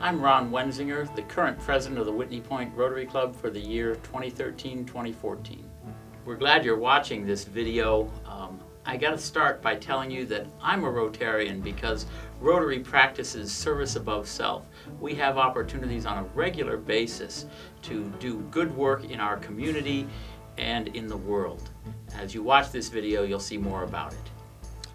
I'm Ron Wenzinger, the current president of the Whitney Point Rotary Club for the year 2013-2014. We're glad you're watching this video. I got to start by telling you that I'm a Rotarian because Rotary practices service above self. We have opportunities on a regular basis to do good work in our community and in the world. As you watch this video, you'll see more about it.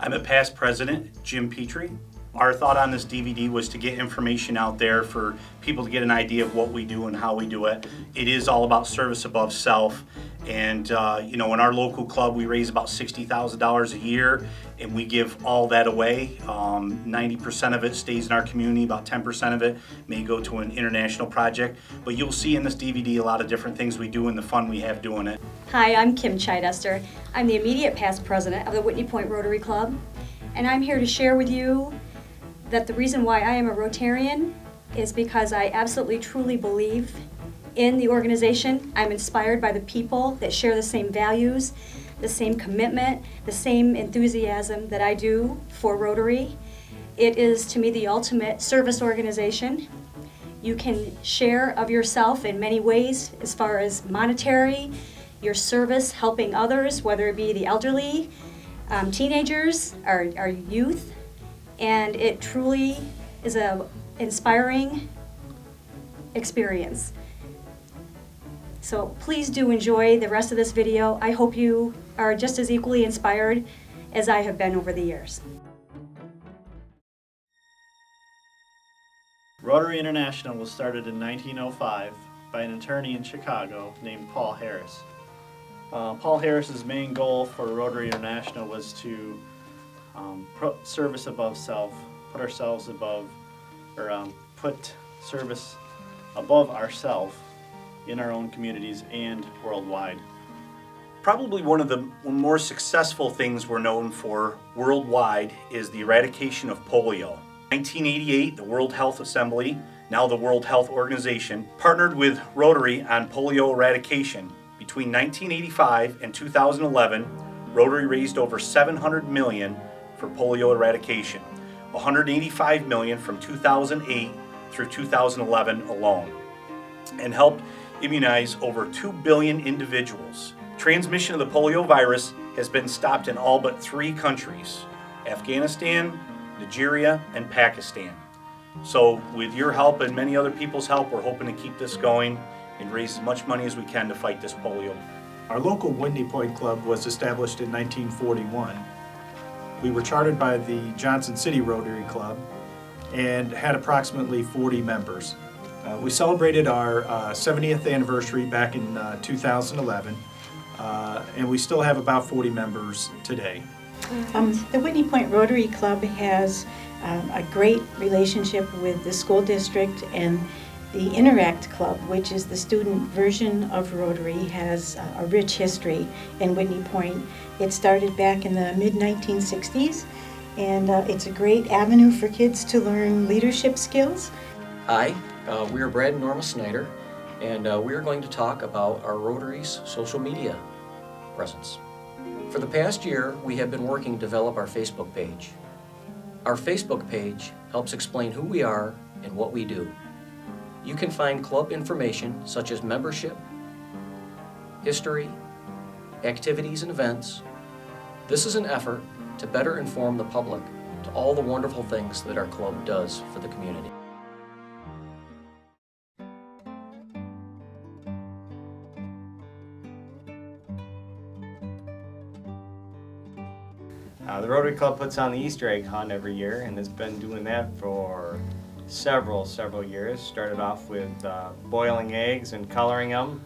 I'm a past president, Jim Petrie. Our thought on this DVD was to get information out there for people to get an idea of what we do and how we do it. It is all about service above self. And in our local club, we raise about $60,000 a year, and we give all that away. 90% of it stays in our community, about 10% of it may go to an international project. But you'll see in this DVD a lot of different things we do and the fun we have doing it. Hi, I'm Kim Chidester. I'm the immediate past president of the Whitney Point Rotary Club, and I'm here to share with you that the reason why I am a Rotarian is because I absolutely truly believe in the organization. I'm inspired by the people that share the same values, the same commitment, the same enthusiasm that I do for Rotary. It is, to me, the ultimate service organization. You can share of yourself in many ways as far as monetary, your service, helping others, whether it be the elderly, teenagers, our youth, and it truly is an inspiring experience. So please do enjoy the rest of this video. I hope you are just as equally inspired as I have been over the years. Rotary International was started in 1905 by an attorney in Chicago named Paul Harris. Paul Harris's main goal for Rotary International was to put service above self, put ourselves above, or put service above ourselves in our own communities and worldwide. Probably one of the more successful things we're known for worldwide is the eradication of polio. In 1988, the World Health Assembly, now the World Health Organization, partnered with Rotary on polio eradication. Between 1985 and 2011, Rotary raised over $700 million for polio eradication, $185 million from 2008 through 2011 alone, and helped immunize over 2 billion individuals. Transmission of the polio virus has been stopped in all but 3 countries, Afghanistan, Nigeria, and Pakistan. So with your help and many other people's help, we're hoping to keep this going and raise as much money as we can to fight this polio. Our local Whitney Point Club was established in 1941. We were chartered by the Johnson City Rotary Club and had approximately 40 members. We celebrated our 70th anniversary back in 2011, and we still have about 40 members today. The Whitney Point Rotary Club has a great relationship with the school district, and the Interact Club, which is the student version of Rotary, has a rich history in Whitney Point. It started back in the mid-1960s, and it's a great avenue for kids to learn leadership skills. Hi, we are Brad and Norma Snyder, and we are going to talk about our Rotary's social media presence. For the past year, we have been working to develop our Facebook page. Our Facebook page helps explain who we are and what we do. You can find club information such as membership, history, activities and events. This is an effort to better inform the public to all the wonderful things that our club does for the community. The Rotary Club puts on the Easter egg hunt every year and has been doing that for several years. Started off with boiling eggs and coloring them,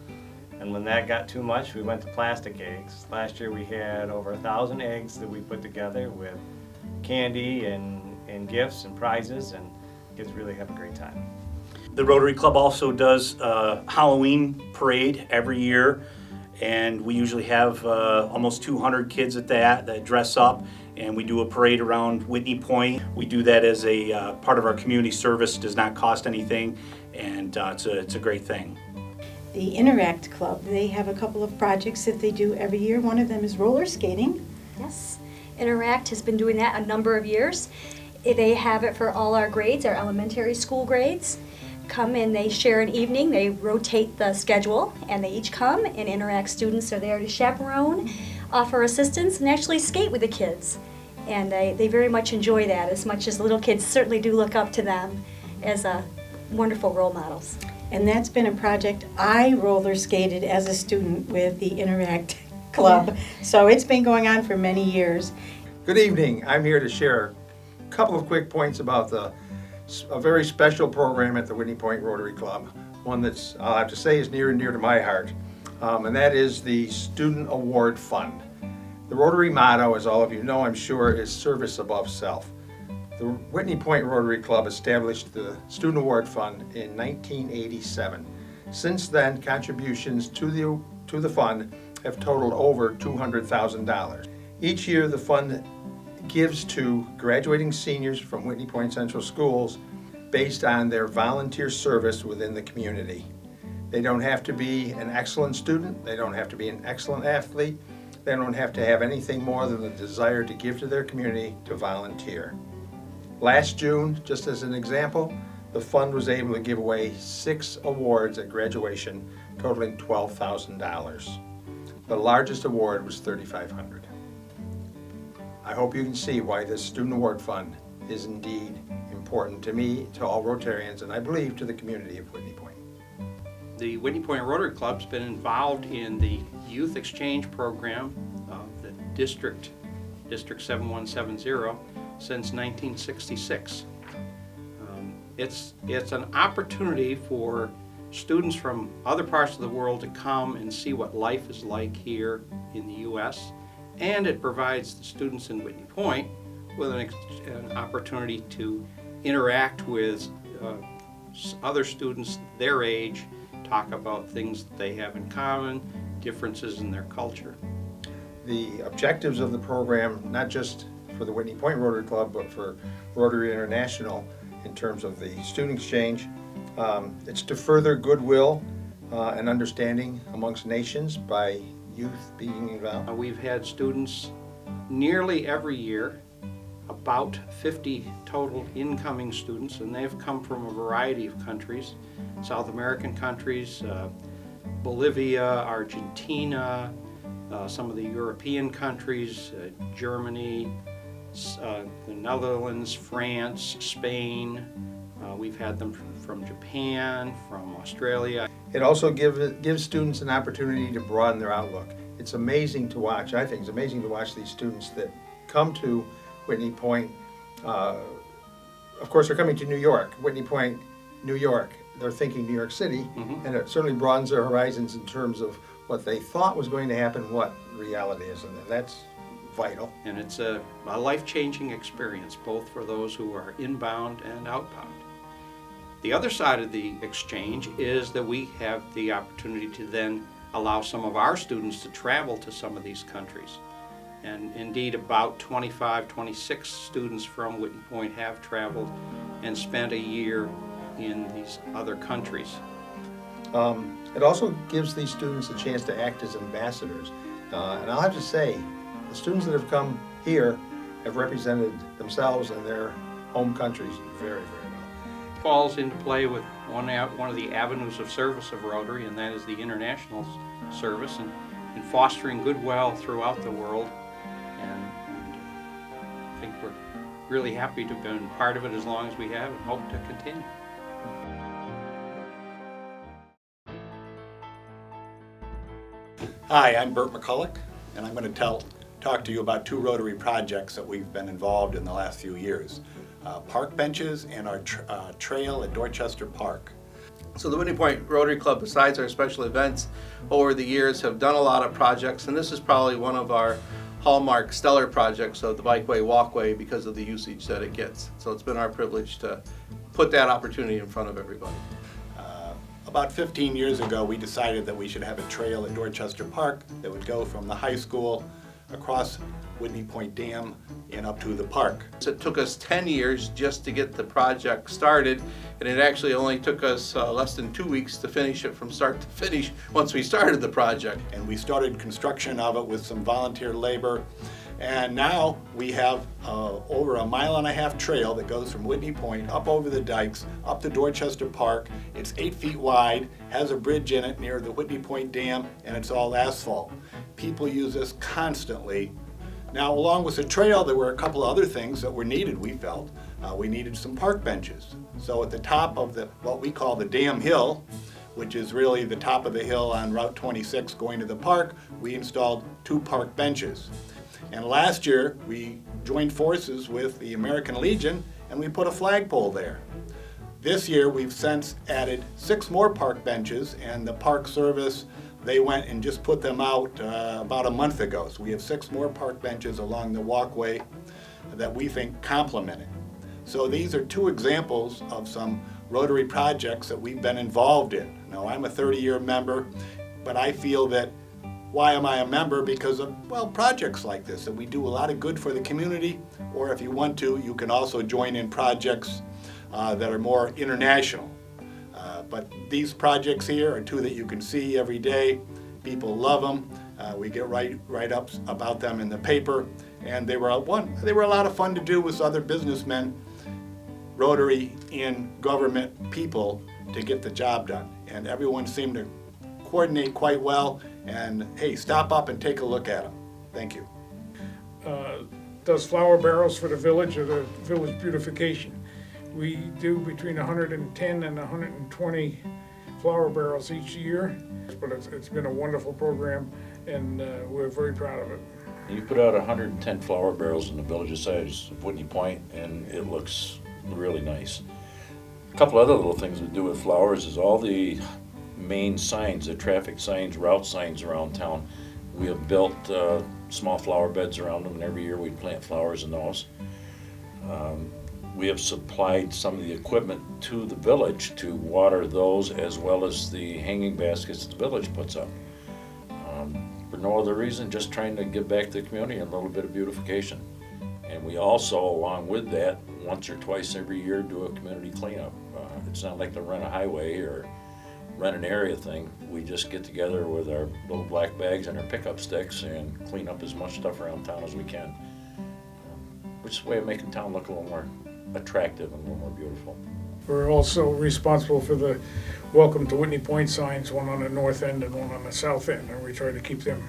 and when that got too much, we went to plastic eggs. Last year we had over 1,000 eggs that we put together with candy and gifts and prizes, and kids really have a great time. The Rotary Club also does a Halloween parade every year, and we usually have almost 200 kids at that dress up, and we do a parade around Whitney Point. We do that as a part of our community service. Does not cost anything, and it's a great thing. The Interact Club, they have a couple of projects that they do every year. One of them is roller skating. Yes, Interact has been doing that a number of years. They have it for all our grades, our elementary school grades. Come and they share an evening, they rotate the schedule, and they each come and interact. Students are there to chaperone, offer assistance, and actually skate with the kids. And they very much enjoy that, as much as little kids certainly do look up to them as wonderful role models. And that's been a project I roller skated as a student with the Interact Club. So it's been going on for many years. Good evening. I'm here to share a couple of quick points about a very special program at the Whitney Point Rotary Club. One that's, I'll have to say, is near and dear to my heart, and that is the Student Award Fund. The Rotary motto, as all of you know, I'm sure, is service above self. The Whitney Point Rotary Club established the Student Award Fund in 1987. Since then, contributions to the fund have totaled over $200,000. Each year, the fund gives to graduating seniors from Whitney Point Central Schools based on their volunteer service within the community. They don't have to be an excellent student, they don't have to be an excellent athlete, they don't have to have anything more than the desire to give to their community, to volunteer. Last June, just as an example, the fund was able to give away 6 awards at graduation, totaling $12,000. The largest award was $3,500. I hope you can see why this Student Award Fund is indeed important to me, to all Rotarians, and I believe to the community of Whitney Point. The Whitney Point Rotary Club's been involved in the youth exchange program of the District 7170 since 1966. It's an opportunity for students from other parts of the world to come and see what life is like here in the U.S., and it provides the students in Whitney Point with an opportunity to interact with other students their age, talk about things that they have in common, differences in their culture. The objectives of the program, not just for the Whitney Point Rotary Club, but for Rotary International in terms of the student exchange, it's to further goodwill and understanding amongst nations by youth being involved. We've had students nearly every year, about 50 total incoming students, and they've come from a variety of countries, South American countries, Bolivia, Argentina, some of the European countries, Germany, the Netherlands, France, Spain. We've had them from Japan, from Australia. It also gives students an opportunity to broaden their outlook. It's amazing to watch, I think it's amazing to watch these students that come to Whitney Point. Of course, they're coming to New York. Whitney Point, New York. They're thinking New York City, and it certainly broadens their horizons in terms of what they thought was going to happen, what reality is, and that's vital. And it's a life-changing experience, both for those who are inbound and outbound. The other side of the exchange is that we have the opportunity to then allow some of our students to travel to some of these countries. And indeed, about 25, 26 students from Whitney Point have traveled and spent a year in these other countries. It also gives these students a chance to act as ambassadors. And I'll have to say, the students that have come here have represented themselves and their home countries very, very well. Falls into play with one of the avenues of service of Rotary, and that is the international service and fostering goodwill throughout the world. And I think we're really happy to have been part of it as long as we have and hope to continue. Hi, I'm Bert McCulloch, and I'm going to talk to you about 2 Rotary projects that we've been involved in the last few years. Park benches and our trail at Dorchester Park. So the Whitney Point Rotary Club, besides our special events over the years, have done a lot of projects, and this is probably one of our hallmark stellar projects of the bikeway walkway because of the usage that it gets. So it's been our privilege to put that opportunity in front of everybody. About 15 years ago, we decided that we should have a trail at Dorchester Park that would go from the high school across Whitney Point Dam and up to the park. It took us 10 years just to get the project started, and it actually only took us less than 2 weeks to finish it from start to finish once we started the project. And we started construction of it with some volunteer labor. And now we have over a 1.5-mile trail that goes from Whitney Point up over the dikes, up to Dorchester Park. It's 8 feet wide, has a bridge in it near the Whitney Point Dam, and it's all asphalt. People use this constantly. Now, along with the trail, there were a couple other things that were needed, we felt. We needed some park benches. So at the top of what we call the Dam Hill, which is really the top of the hill on Route 26 going to the park, we installed 2 park benches. And last year, we joined forces with the American Legion and we put a flagpole there. This year, we've since added 6 more park benches, and the Park Service, they went and just put them out about a month ago. So we have 6 more park benches along the walkway that we think complement it. So these are 2 examples of some Rotary projects that we've been involved in. Now, I'm a 30-year member, but I feel that why am I a member? Because of, well, projects like this, that we do a lot of good for the community, or if you want to, you can also join in projects that are more international. But these projects here are 2 that you can see every day. People love them. We get write-ups about them in the paper, and they were a lot of fun to do with other businessmen, Rotary and government people, to get the job done. And everyone seemed to coordinate quite well, and hey, stop up and take a look at them. Thank you. Does flower barrels for the village or the village beautification. We do between 110 and 120 flower barrels each year, but it's been a wonderful program, and we're very proud of it. You put out 110 flower barrels in the village size of Whitney Point, and it looks really nice. A couple other little things we do with flowers is all the main signs, the traffic signs, route signs around town. We have built small flower beds around them, and every year we plant flowers in those. We have supplied some of the equipment to the village to water those, as well as the hanging baskets the village puts up. For no other reason, just trying to give back to the community and a little bit of beautification. And we also, along with that, once or twice every year do a community cleanup. It's not like to rent a highway or rent an area thing. We just get together with our little black bags and our pickup sticks and clean up as much stuff around town as we can. Which is a way of making town look a little more attractive and a little more beautiful. We're also responsible for the Welcome to Whitney Point signs, one on the north end and one on the south end, and we try to keep them.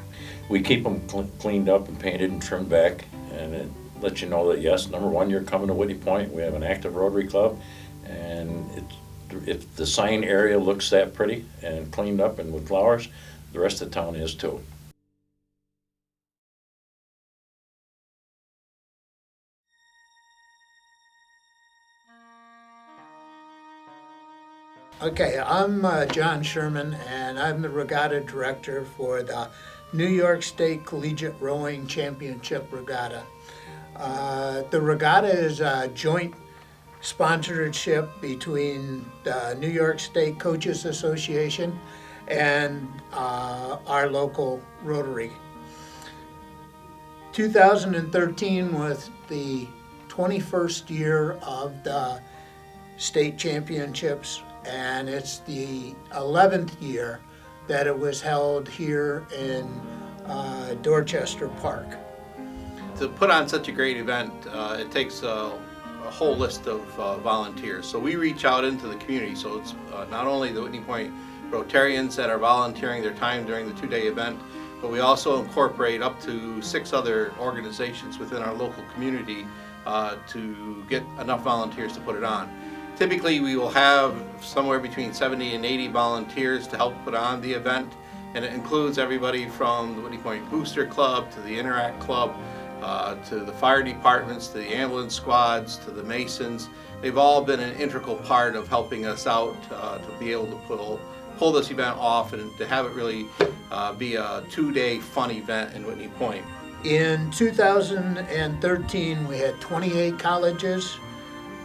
We keep them cleaned up and painted and trimmed back, and it lets you know that yes, number one, you're coming to Whitney Point. We have an active Rotary Club, and if the sign area looks that pretty and cleaned up and with flowers, the rest of the town is too. Okay, I'm John Sherman, and I'm the regatta director for the New York State Collegiate Rowing Championship Regatta. The regatta is a joint sponsorship between the New York State Coaches Association and our local Rotary. 2013 was the 21st year of the state championships, and it's the 11th year that it was held here in Dorchester Park. To put on such a great event, it takes a whole list of volunteers. So we reach out into the community. So it's not only the Whitney Point Rotarians that are volunteering their time during the 2-day event, but we also incorporate up to 6 other organizations within our local community to get enough volunteers to put it on. Typically, we will have somewhere between 70 and 80 volunteers to help put on the event, and it includes everybody from the Whitney Point Booster Club to the Interact Club, to the fire departments, to the ambulance squads, to the Masons. They've all been an integral part of helping us out to be able to pull this event off and to have it really be a 2-day fun event in Whitney Point. In 2013, we had 28 colleges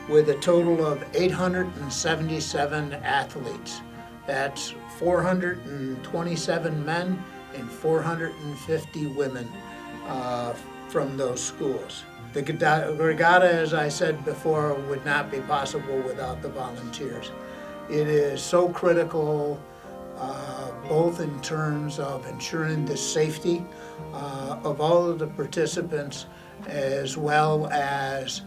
with a total of 877 athletes. That's 427 men and 450 women from those schools. The regatta, as I said before, would not be possible without the volunteers. It is so critical both in terms of ensuring the safety of all of the participants, as well as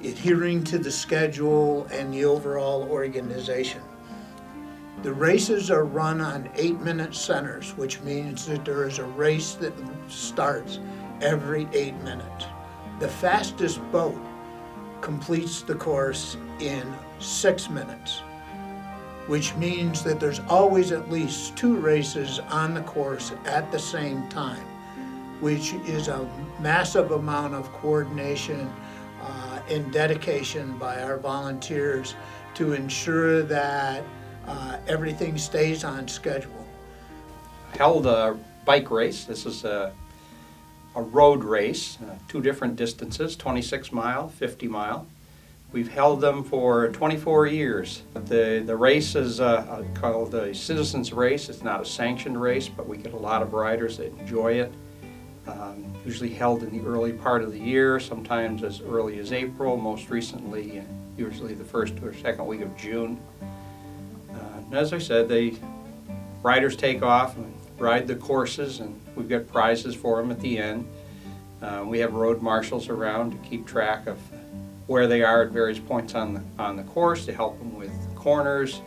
adhering to the schedule and the overall organization. The races are run on 8-minute centers, which means that there is a race that starts every 8 minutes. The fastest boat completes the course in 6 minutes, which means that there's always at least 2 races on the course at the same time, which is a massive amount of coordination and dedication by our volunteers to ensure that everything stays on schedule. Held a bike race. This is a road race, 2 different distances, 26 mile, 50 mile. We've held them for 24 years. The race is called a citizens race. It's not a sanctioned race, but we get a lot of riders that enjoy it. Usually held in the early part of the year, sometimes as early as April, most recently usually the first or second week of June. And as I said, riders take off and ride the courses, and we've got prizes for them at the end. We have road marshals around to keep track of where they are at various points on the course, to help them with corners,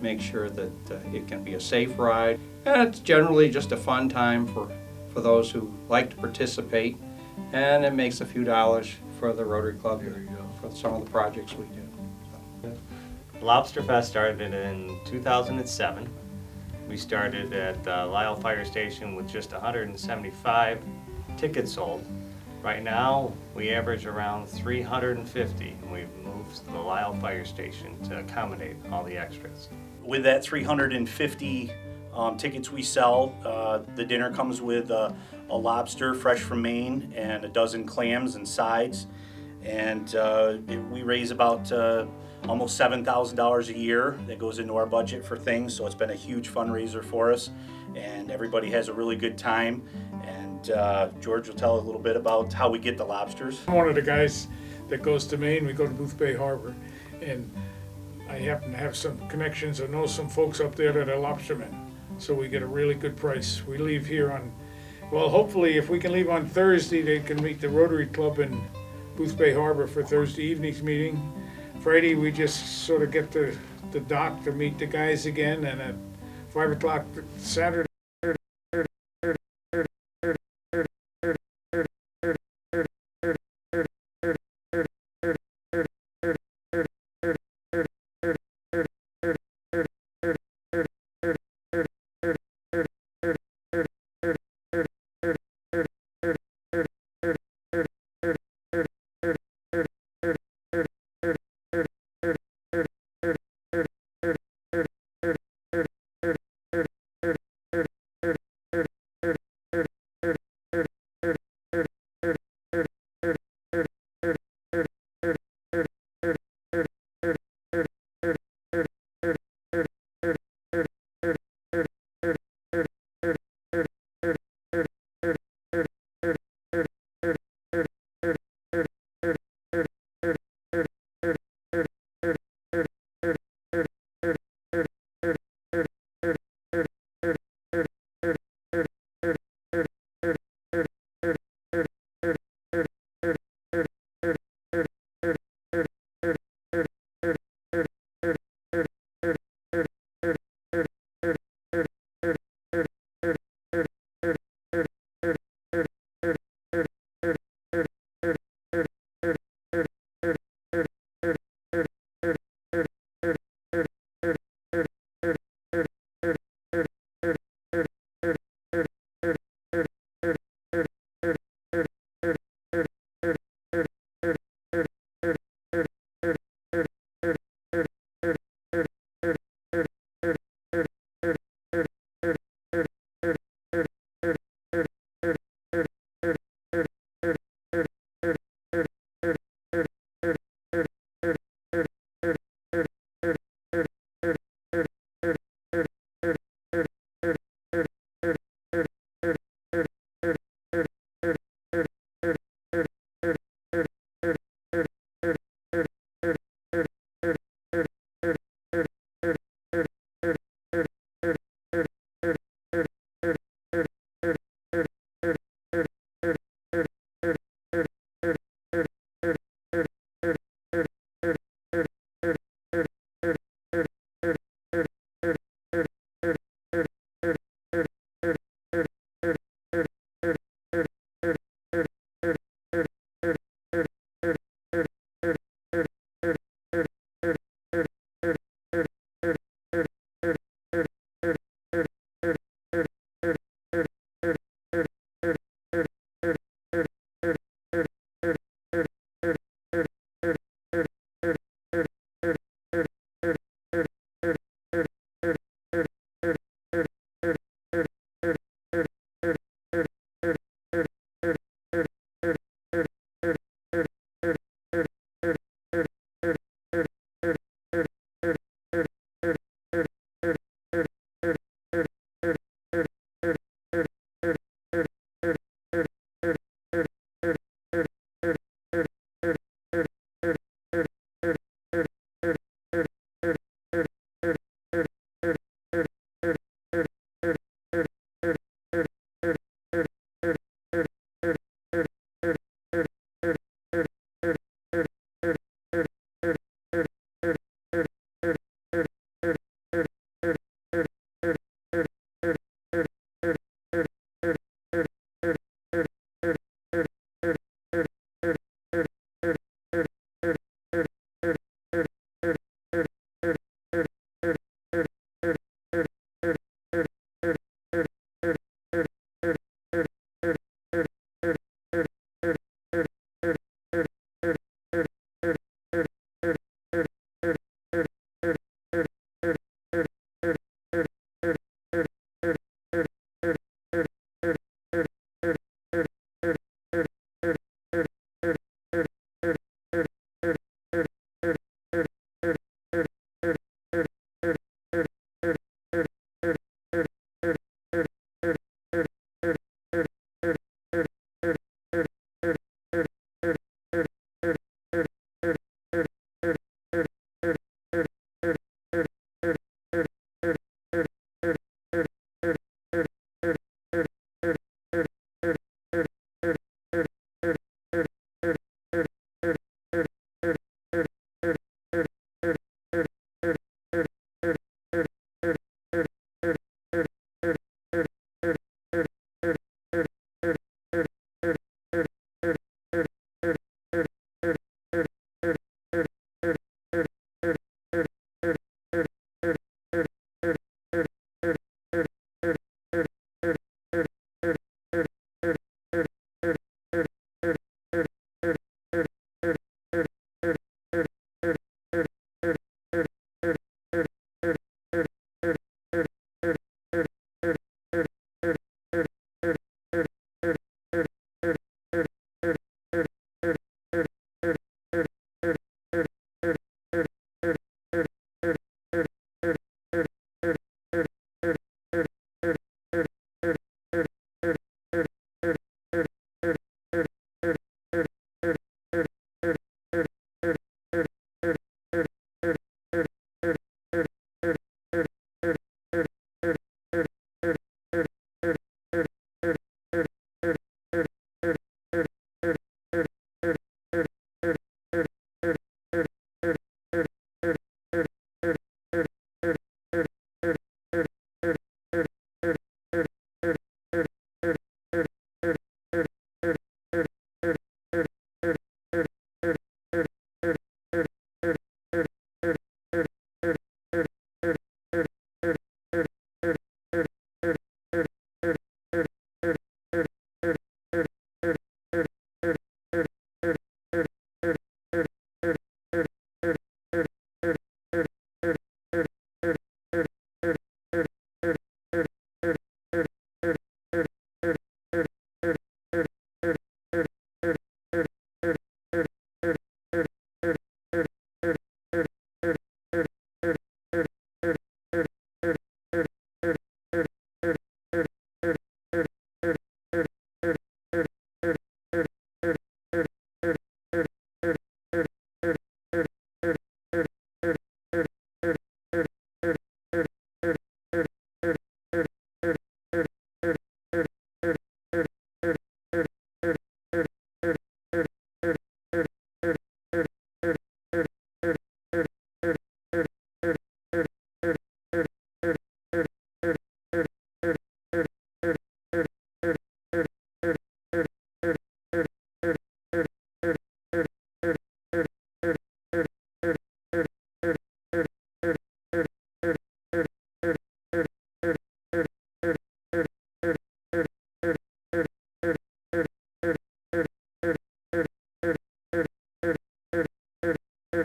make sure that it can be a safe ride. And it's generally just a fun time for those who like to participate, and it makes a few dollars for the Rotary Club for some of the projects we do. Lobster Fest started in 2007. We started at Lyle Fire Station with just 175 tickets sold. Right now, we average around 350. We've moved to the Lyle Fire Station to accommodate all the extras. With that 350 tickets we sell, the dinner comes with a lobster fresh from Maine and a dozen clams and sides. And we raise about almost $7,000 a year that goes into our budget for things. So it's been a huge fundraiser for us, and everybody has a really good time. And George will tell a little bit about how we get the lobsters. I'm one of the guys that goes to Maine. We go to Booth Bay Harbor, and I happen to have some connections. I know some folks up there that are lobstermen, so we get a really good price. We leave here on, well, hopefully if we can leave on Thursday, they can meet the Rotary Club in Booth Bay Harbor for Thursday evening's meeting. Friday, we just sort of get the dock to meet the guys again, and at 5 o'clock Saturday,